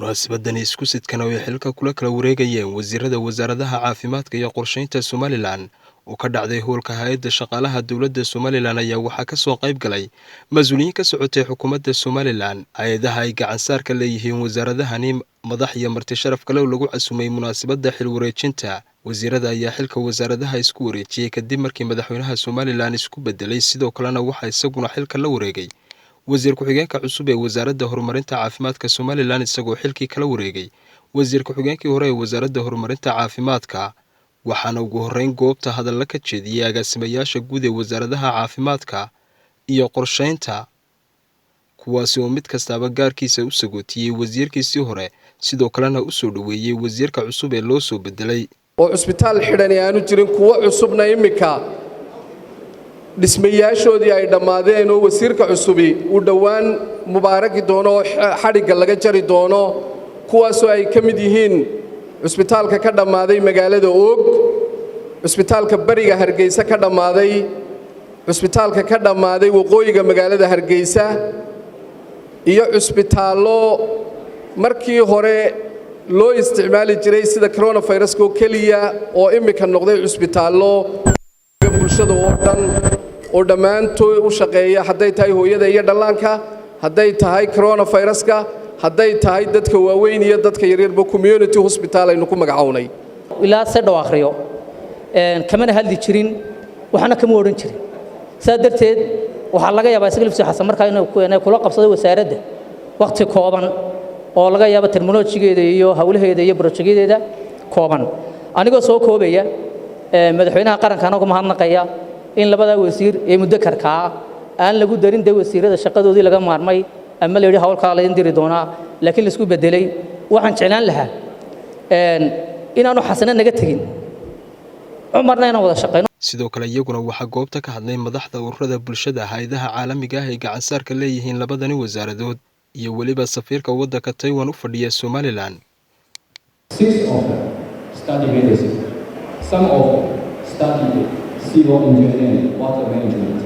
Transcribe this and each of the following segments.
munaasabadani isku sidkan oo ay xilka kula kala wareegayeen wasiirada wasaaradaha caafimaadka iyo qorsheynta Somaliland oo ka dhacday hoolka hay'adda shaqaalaha dawladda Somaliland ayaa waxaa ka soo qayb galay mas'uuliyiin ka socotay xukuumadda Somaliland hay'adaha ay gacan saarka leeyihiin wasaaradahani madax iyo marti sharaf kale oo lagu casumay munaasabadda xil wareejinta wasiirada ayaa xilka wasaaradaha isku wareejiyay kadib markii madaxweynaha Somaliland isku bedelay sidoo kalena waxa isaguna xilka la wareegay wasiir ku-xigeenka cusub ee wasaaradda horumarinta caafimaadka Somaliland isagoo xilkii kala wareegay wasiir ku-xigeenkii hore ee wasaaradda horumarinta caafimaadka waxaana ugu horreyn goobta hadalla ka jeediyay agaasimayaasha guud ee wasaaradaha caafimaadka iyo qorsheynta kuwaasi oo mid kastaba gaarkiisa u sagootiyay wasiirkiisii hore sidoo kalena u soo dhaweeyay wasiirka cusub ee loo soo bedelay oo cusbitaal xidhan aanu jirin kuwa cusubna imika dhismayaashoodii ay dhammaadeen oo wasiirka cusubi uu dhowaan mubaaraki doono oo xadhigga laga jari doono kuwaasoo ay ka mid yihiin cusbitaalka ka dhammaaday magaalada Oog cusbitaalka bariga Hargeysa ka dhammaaday cusbitaalka ka dhammaaday waqooyiga magaalada Hargeysa iyo cusbitaallo markii hore loo isticmaali jiray sida coronavirus kaliya oo imika noqday cusbitaallo bulshada oo dhan oo dhammaantood u shaqeeya hadday tahay hooyada iyo dhallaanka hadday tahay coronavirus-ka hadday tahay dadka waaweyn iyo dadka yaryarba community hospital aynu ku magacawnay ilaa se dhaw akhriyo kamana hadli jirin waxna kama oran jirin darteed waxa laga yaabaa isaga laftiisa xasan markaa inay kula qabsado wasaaradda waqti kooban oo laga yaabo terminology-geeda iyo hawlaheeda iyo project-geeda kooban anigoo soo koobaya madaxweynaha qaranka anagu mahadnaqaya in labada wasiir ee muddo karkaa aan lagu darin wasiirada shaqadoodii laga maarmay ama leeyahay hawlka la indiri doona laakiin la isku bedelay waxaan jeclaan lahaa inaanu xasana naga tagin umarna inaan wada shaqeyno sidoo kale iyaguna waxa goobta ka hadlay madaxda ururada bulshada hay'adaha caalamiga ah ee gacan saarka leeyihiin labadani wasaaradood iyo waliba safiirka waddanka Taiwan u fadhiya Somaliland some of study civil engineering, water management.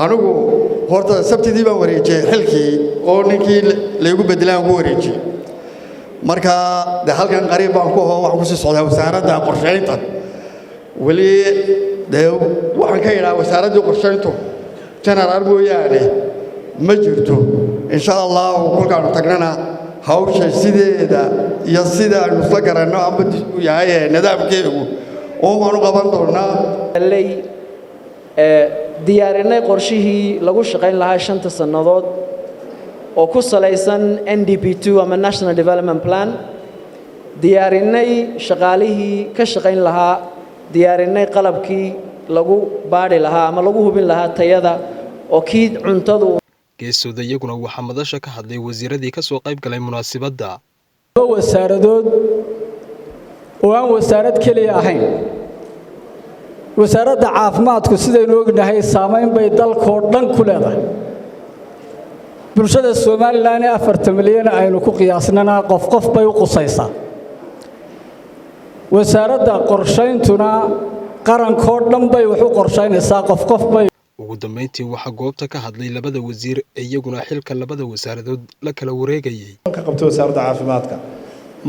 anigu horta sabtidii baan wareejiyay xilkii oo ninkii lagu bedelaan ku wareejiyay marka halkan qariib baan ku hoo waxaan ku sii socdaa wasaaradda qorsheynta wali waxaan ka yiraahdaa wasaaradda qorsheynta general mooyaane ma jirto insha Allah kulkaan tagnana hawsha sideeda iyo sida aanu isla garanno ama u yahay nidaamkeedu oo waanu qaban doonaa diyaarinay qorshihii lagu shaqeyn lahaa 5 sanadood oo ku salaysan NDP2 ama National Development Plan diyaarinay shaqaalihii ka shaqeyn lahaa diyaarinay qalabkii lagu baari lahaa ama lagu hubin lahaa tayada oo kii cuntadu geesooda iyaguna waxa madasha ka hadlay wasiiradii ka soo qayb galay munaasabadda wasaaradood oo aan wasaarad kaliya ahayn wasaaradda caafimaadku sidaynu ognahay saameyn bay dalka oo dhan ku leedahay bulshada Somaliland 4 milyan aynu ku qiyaasnana qof bay u qusaysaa wasaaradda qorsheyntuna qarankood dhan bay wax u qorsheynaysaa qof bay ugu dambeyntii waxa goobta ka hadlay labada wasiir iyaguna xilka labada wasaaradood la kala wareegayay ka qabtay wasaaradda caafimaadka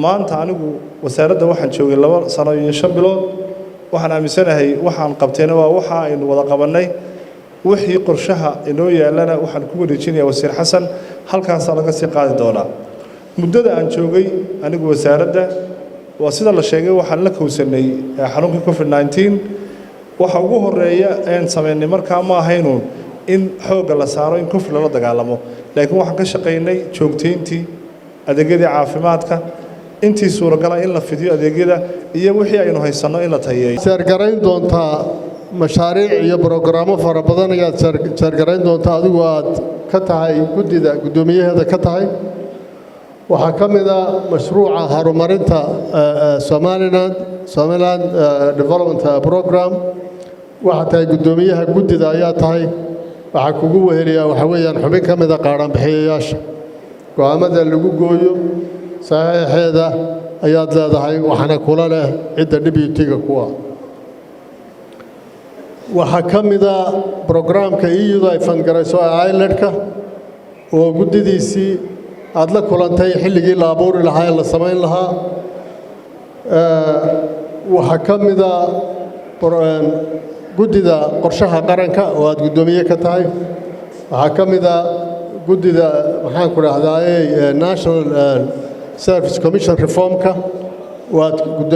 maanta anigu wasaaradda waxaan joogay 2 sano iyo 5 bilood waxaan aaminsanahay waxaan qabtayna waa waxa aynu wada qabanay wixii qorshaha inoo yaalana waxaan ku wareejinayaa wasiir xasan halkaas laga sii qaadi doonaa muddada aan joogay anigu wasaaradda waa sida la sheegay waxaan la kowsanay xanuunka COVID-19 waxa ugu horeeya aan sameynay markaa ma ahaynu in xoog la saaro in COVID la dagaalamo laakiin waxaan ka shaqeynay joogteyntii adeegyada caafimaadka intii suuragal ah in la fidiyo adeegyada iyo wixii aynu haysano in la tayeeyo sargarayn doontaa mashaariic iyo barnaamijyo fara badan ayaad sargarayn doontaa adigu aad ka tahay gudoomiyaheeda ka tahay waxa kamida mashruuca horumarinta Somaliland Development Program waxa tahay gudoomiyaha guddida ayaa tahay waxaa kugu weheliyaa waxaa weeyaan xubin ka mida qaadhanbixiyayaasha go'aamada lagu gooyo saxiixeeda ayaad leedahay waxaana kula leh cidda deputy-ga kuwa waxaa ka mida brograamka iyadu ay fangarayso islandka oo guddidiisii aad la kulantay xilligii la abuuri lahaa ee la samayn lahaa waxaa ka mida guddida qorshaha qaranka oo aad guddoomiye ka tahay waxaa ka mida guddida maxaan ku dhahdaa national service commission reformka oo aad guddoomiye